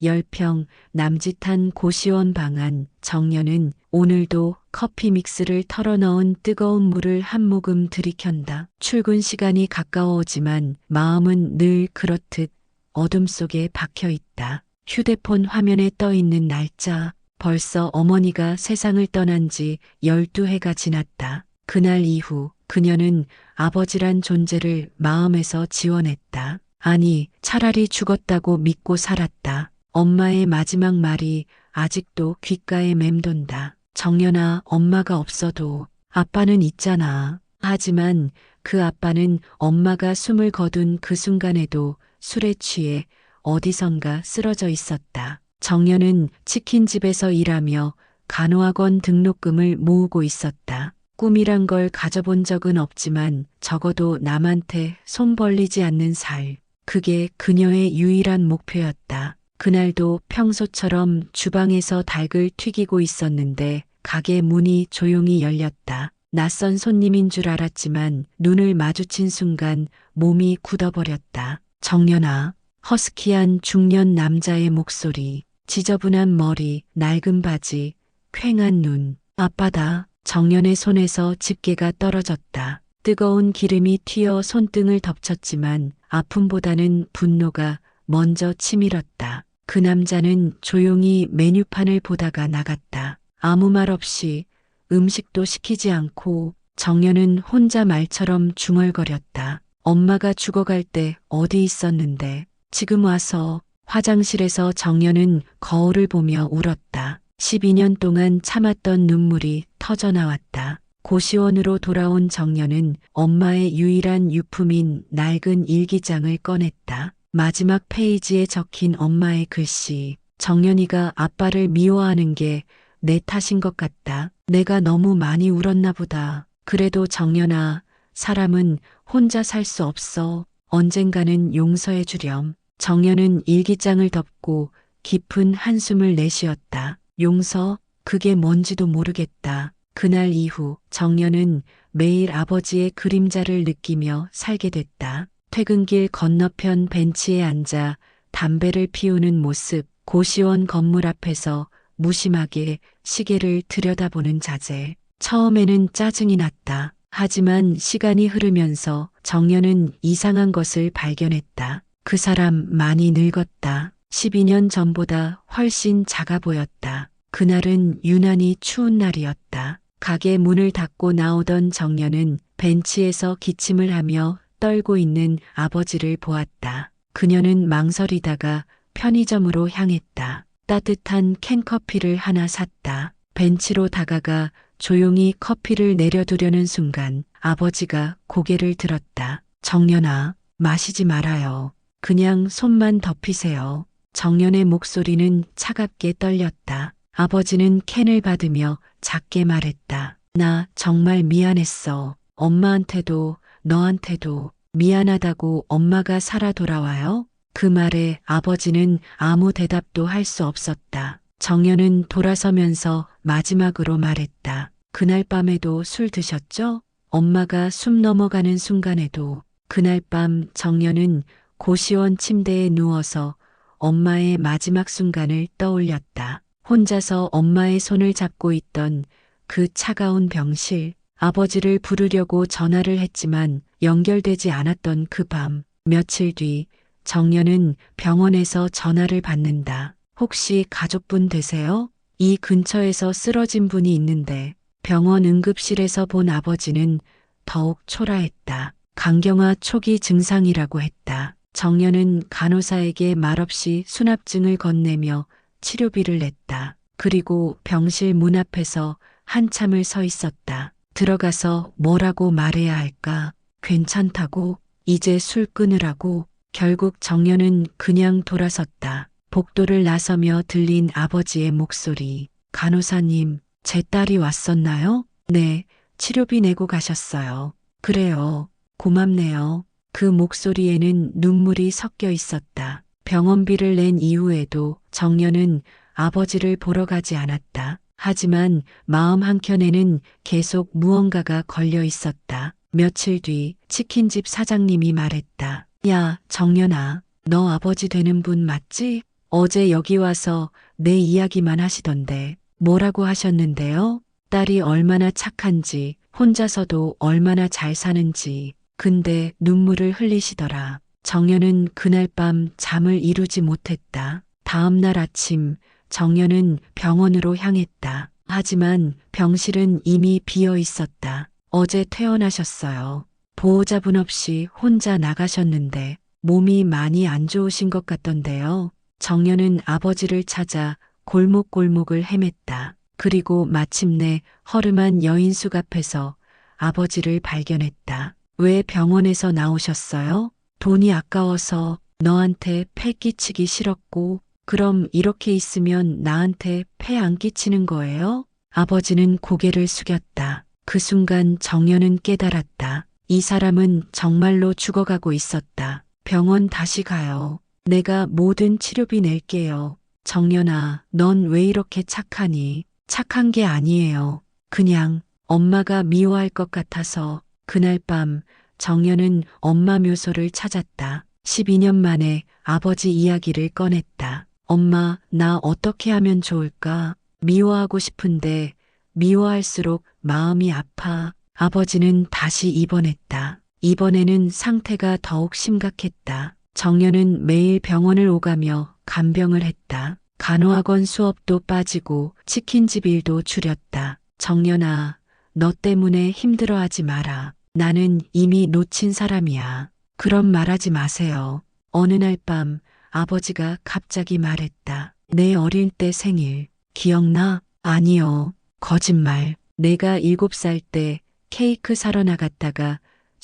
10평 남짓한 고시원 방안. 정연은 오늘도 커피 믹스를 털어넣은 뜨거운 물을 한 모금 들이켠다. 출근 시간이 가까워오지만 마음은 늘 그렇듯 어둠 속에 박혀 있다. 휴대폰 화면에 떠 있는 날짜. 벌써 어머니가 세상을 떠난 지 12해가 지났다. 그날 이후 그녀는 아버지란 존재를 마음에서 지워냈다. 아니, 차라리 죽었다고 믿고 살았다. 엄마의 마지막 말이 아직도 귓가에 맴돈다. 정연아, 엄마가 없어도 아빠는 있잖아. 하지만 그 아빠는 엄마가 숨을 거둔 그 순간에도 술에 취해 어디선가 쓰러져 있었다. 정연은 치킨집에서 일하며 간호학원 등록금을 모으고 있었다. 꿈이란 걸 가져본 적은 없지만 적어도 남한테 손 벌리지 않는 살. 그게 그녀의 유일한 목표였다. 그날도 평소처럼 주방에서 닭을 튀기고 있었는데 가게 문이 조용히 열렸다. 낯선 손님인 줄 알았지만 눈을 마주친 순간 몸이 굳어버렸다. 정연아. 허스키한 중년 남자의 목소리, 지저분한 머리, 낡은 바지, 퀭한 눈. 아빠다. 정연의 손에서 집게가 떨어졌다. 뜨거운 기름이 튀어 손등을 덮쳤지만 아픔보다는 분노가 먼저 치밀었다. 그 남자는 조용히 메뉴판을 보다가 나갔다. 아무 말 없이 음식도 시키지 않고 정연은 혼자 말처럼 중얼거렸다. 엄마가 죽어갈 때 어디 있었는데 지금 와서. 화장실에서 정연은 거울을 보며 울었다. 12년 동안 참았던 눈물이 터져나왔다. 고시원으로 돌아온 정연은 엄마의 유일한 유품인 낡은 일기장을 꺼냈다. 마지막 페이지에 적힌 엄마의 글씨. 정연이가 아빠를 미워하는 게 내 탓인 것 같다. 내가 너무 많이 울었나 보다. 그래도 정연아, 사람은 혼자 살 수 없어. 언젠가는 용서해 주렴. 정연은 일기장을 덮고 깊은 한숨을 내쉬었다. 용서? 그게 뭔지도 모르겠다. 그날 이후 정연은 매일 아버지의 그림자를 느끼며 살게 됐다. 퇴근길 건너편 벤치에 앉아 담배를 피우는 모습, 고시원 건물 앞에서 무심하게 시계를 들여다보는 자제. 처음에는 짜증이 났다. 하지만 시간이 흐르면서 정연은 이상한 것을 발견했다. 그 사람 많이 늙었다. 12년 전보다 훨씬 작아 보였다. 그날은 유난히 추운 날이었다. 가게 문을 닫고 나오던 정연은 벤치에서 기침을 하며 떨고 있는 아버지를 보았다. 그녀는 망설이다가 편의점으로 향했다. 따뜻한 캔커피를 하나 샀다. 벤치로 다가가 조용히 커피를 내려두려는 순간 아버지가 고개를 들었다. 정연아, 마시지 말아요. 그냥 손만 덮이세요. 정연의 목소리는 차갑게 떨렸다. 아버지는 캔을 받으며 작게 말했다. 나 정말 미안했어. 엄마한테도 너한테도. 미안하다고 엄마가 살아 돌아와요? 그 말에 아버지는 아무 대답도 할 수 없었다. 정연은 돌아서면서 마지막으로 말했다. 그날 밤에도 술 드셨죠? 엄마가 숨 넘어가는 순간에도. 그날 밤 정연은 고시원 침대에 누워서 엄마의 마지막 순간을 떠올렸다. 혼자서 엄마의 손을 잡고 있던 그 차가운 병실. 아버지를 부르려고 전화를 했지만 연결되지 않았던 그 밤. 며칠 뒤 정연은 병원에서 전화를 받는다. 혹시 가족분 되세요? 이 근처에서 쓰러진 분이 있는데. 병원 응급실에서 본 아버지는 더욱 초라했다. 간경화 초기 증상이라고 했다. 정연은 간호사에게 말없이 수납증을 건네며 치료비를 냈다. 그리고 병실 문 앞에서 한참을 서 있었다. 들어가서 뭐라고 말해야 할까? 괜찮다고? 이제 술 끊으라고? 결국 정연은 그냥 돌아섰다. 복도를 나서며 들린 아버지의 목소리. 간호사님, 제 딸이 왔었나요? 네, 치료비 내고 가셨어요. 그래요. 고맙네요. 그 목소리에는 눈물이 섞여 있었다. 병원비를 낸 이후에도 정연은 아버지를 보러 가지 않았다. 하지만 마음 한켠에는 계속 무언가가 걸려 있었다. 며칠 뒤 치킨집 사장님이 말했다. 야, 정연아, 너 아버지 되는 분 맞지? 어제 여기 와서 내 이야기만 하시던데 뭐라고 하셨는데요? 딸이 얼마나 착한지, 혼자서도 얼마나 잘 사는지. 근데 눈물을 흘리시더라. 정연은 그날 밤 잠을 이루지 못했다. 다음 날 아침 정연은 병원으로 향했다. 하지만 병실은 이미 비어 있었다. 어제 퇴원하셨어요. 보호자분 없이 혼자 나가셨는데 몸이 많이 안 좋으신 것 같던데요. 정연은 아버지를 찾아 골목골목을 헤맸다. 그리고 마침내 허름한 여인숙 앞에서 아버지를 발견했다. 왜 병원에서 나오셨어요? 돈이 아까워서 너한테 폐 끼치기 싫었고, 그럼 이렇게 있으면 나한테 폐 안 끼치는 거예요? 아버지는 고개를 숙였다. 그 순간 정연은 깨달았다. 이 사람은 정말로 죽어가고 있었다. 병원 다시 가요. 내가 모든 치료비 낼게요. 정연아, 넌 왜 이렇게 착하니? 착한 게 아니에요. 그냥 엄마가 미워할 것 같아서. 그날 밤 정연은 엄마 묘소를 찾았다. 12년 만에 아버지 이야기를 꺼냈다. 엄마, 나 어떻게 하면 좋을까? 미워하고 싶은데 미워할수록 마음이 아파. 아버지는 다시 입원했다. 이번에는 상태가 더욱 심각했다. 정연은 매일 병원을 오가며 간병을 했다. 간호학원 수업도 빠지고 치킨집 일도 줄였다. 정연아, 너 때문에 힘들어하지 마라. 나는 이미 놓친 사람이야. 그런 말하지 마세요. 어느 날 밤 아버지가 갑자기 말했다. 내 어릴 때 생일 기억나? 아니요. 거짓말. 내가 7살 때 케이크 사러 나갔다가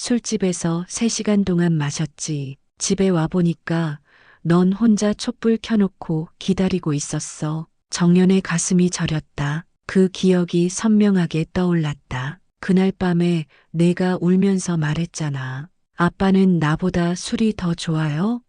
술집에서 3시간 동안 마셨지. 집에 와보니까 넌 혼자 촛불 켜놓고 기다리고 있었어. 정연의 가슴이 저렸다. 그 기억이 선명하게 떠올랐다. 그날 밤에 내가 울면서 말했잖아. 아빠는 나보다 술이 더 좋아요?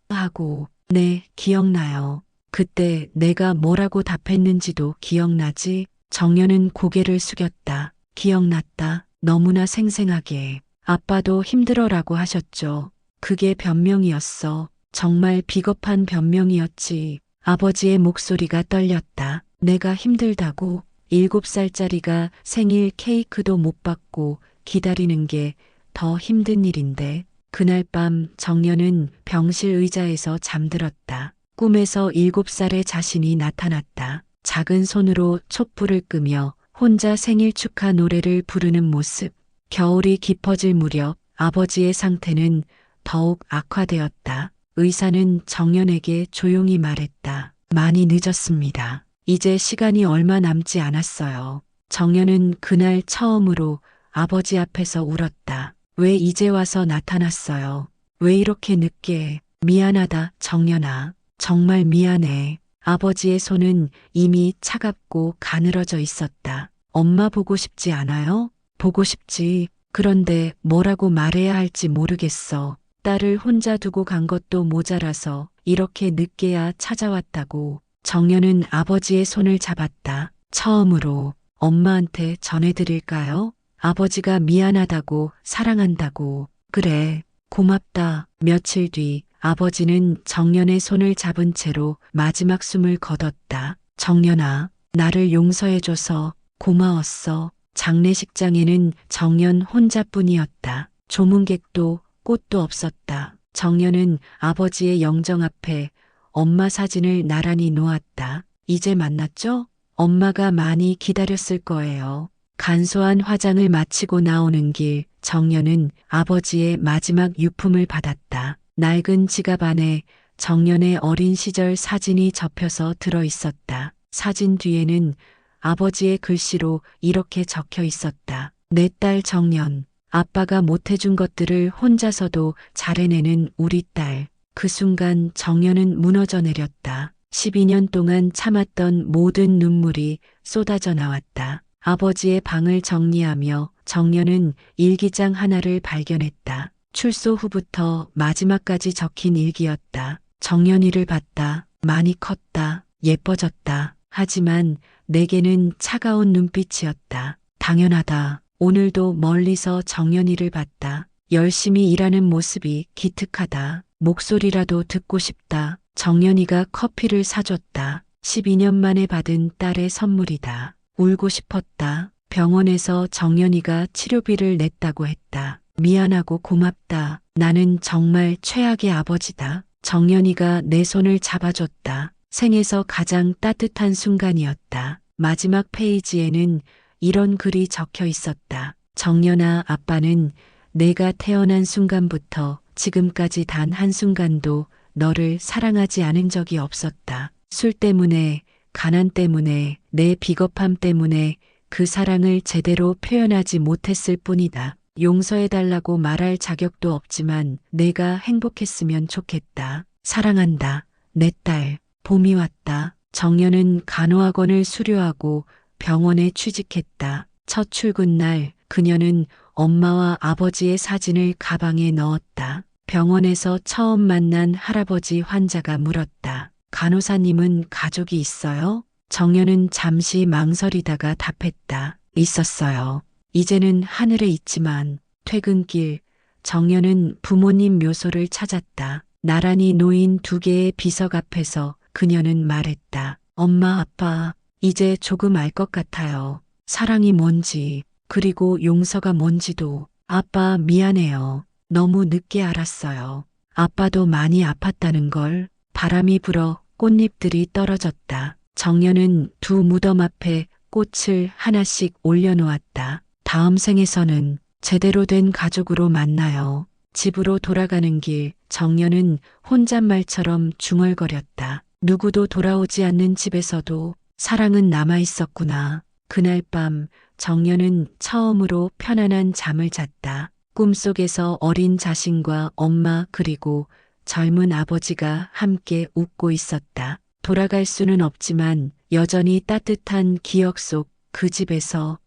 하고, 네, 기억나요. 그때 내가 뭐라고 답했는지도 기억나지? 정연은 고개를 숙였다. 기억났다. 너무나 생생하게. 아빠도 힘들어라고 하셨죠. 그게 변명이었어. 정말 비겁한 변명이었지. 아버지의 목소리가 떨렸다. 내가 힘들다고? 7살짜리가 생일 케이크도 못 받고 기다리는 게 더 힘든 일인데. 그날 밤 정연은 병실 의자에서 잠들었다. 꿈에서 7살의 자신이 나타났다. 작은 손으로 촛불을 끄며 혼자 생일 축하 노래를 부르는 모습. 겨울이 깊어질 무렵 아버지의 상태는 더욱 악화되었다. 의사는 정연에게 조용히 말했다. 많이 늦었습니다. 이제 시간이 얼마 남지 않았어요. 정연은 그날 처음으로 아버지 앞에서 울었다. 왜 이제 와서 나타났어요? 왜 이렇게 늦게? 미안하다, 정연아. 정말 미안해. 아버지의 손은 이미 차갑고 가늘어져 있었다. 엄마 보고 싶지 않아요? 보고 싶지. 그런데 뭐라고 말해야 할지 모르겠어. 딸을 혼자 두고 간 것도 모자라서 이렇게 늦게야 찾아왔다고. 정연은 아버지의 손을 잡았다. 처음으로 엄마한테 전해드릴까요? 아버지가 미안하다고, 사랑한다고. 그래, 고맙다. 며칠 뒤 아버지는 정연의 손을 잡은 채로 마지막 숨을 거뒀다. 정연아, 나를 용서해줘서 고마웠어. 장례식장에는 정연 혼자뿐이었다. 조문객도 꽃도 없었다. 정연은 아버지의 영정 앞에 엄마 사진을 나란히 놓았다. 이제 만났죠? 엄마가 많이 기다렸을 거예요. 간소한 화장을 마치고 나오는 길, 정연은 아버지의 마지막 유품을 받았다. 낡은 지갑 안에 정연의 어린 시절 사진이 접혀서 들어 있었다. 사진 뒤에는 아버지의 글씨로 이렇게 적혀 있었다. 내 딸 정연, 아빠가 못해준 것들을 혼자서도 잘해내는 우리 딸. 그 순간 정연은 무너져 내렸다. 12년 동안 참았던 모든 눈물이 쏟아져 나왔다. 아버지의 방을 정리하며 정연은 일기장 하나를 발견했다. 출소 후부터 마지막까지 적힌 일기였다. 정연이를 봤다. 많이 컸다. 예뻐졌다. 하지만 내게는 차가운 눈빛이었다. 당연하다. 오늘도 멀리서 정연이를 봤다. 열심히 일하는 모습이 기특하다. 목소리라도 듣고 싶다. 정연이가 커피를 사줬다. 12년 만에 받은 딸의 선물이다. 울고 싶었다. 병원에서 정연이가 치료비를 냈다고 했다. 미안하고 고맙다. 나는 정말 최악의 아버지다. 정연이가 내 손을 잡아줬다. 생에서 가장 따뜻한 순간이었다. 마지막 페이지에는 이런 글이 적혀 있었다. 정연아, 아빠는 내가 태어난 순간부터 지금까지 단 한순간도 너를 사랑하지 않은 적이 없었다. 술 때문에, 가난 때문에, 내 비겁함 때문에 그 사랑을 제대로 표현하지 못했을 뿐이다. 용서해달라고 말할 자격도 없지만 내가 행복했으면 좋겠다. 사랑한다. 내 딸. 봄이 왔다. 정연은 간호학원을 수료하고 병원에 취직했다. 첫 출근 날 그녀는 엄마와 아버지의 사진을 가방에 넣었다. 병원에서 처음 만난 할아버지 환자가 물었다. 간호사님은 가족이 있어요? 정연은 잠시 망설이다가 답했다. 있었어요. 이제는 하늘에 있지만. 퇴근길 정연은 부모님 묘소를 찾았다. 나란히 놓인 두 개의 비석 앞에서 그녀는 말했다. 엄마, 아빠, 이제 조금 알 것 같아요. 사랑이 뭔지, 그리고 용서가 뭔지도. 아빠, 미안해요. 너무 늦게 알았어요. 아빠도 많이 아팠다는 걸. 바람이 불어 꽃잎들이 떨어졌다. 정연은 두 무덤 앞에 꽃을 하나씩 올려놓았다. 다음 생에서는 제대로 된 가족으로 만나요. 집으로 돌아가는 길 정연은 혼잣말처럼 중얼거렸다. 누구도 돌아오지 않는 집에서도 사랑은 남아있었구나. 그날 밤 정연은 처음으로 편안한 잠을 잤다. 꿈속에서 어린 자신과 엄마 그리고 젊은 아버지가 함께 웃고 있었다. 돌아갈 수는 없지만 여전히 따뜻한 기억 속 그 집에서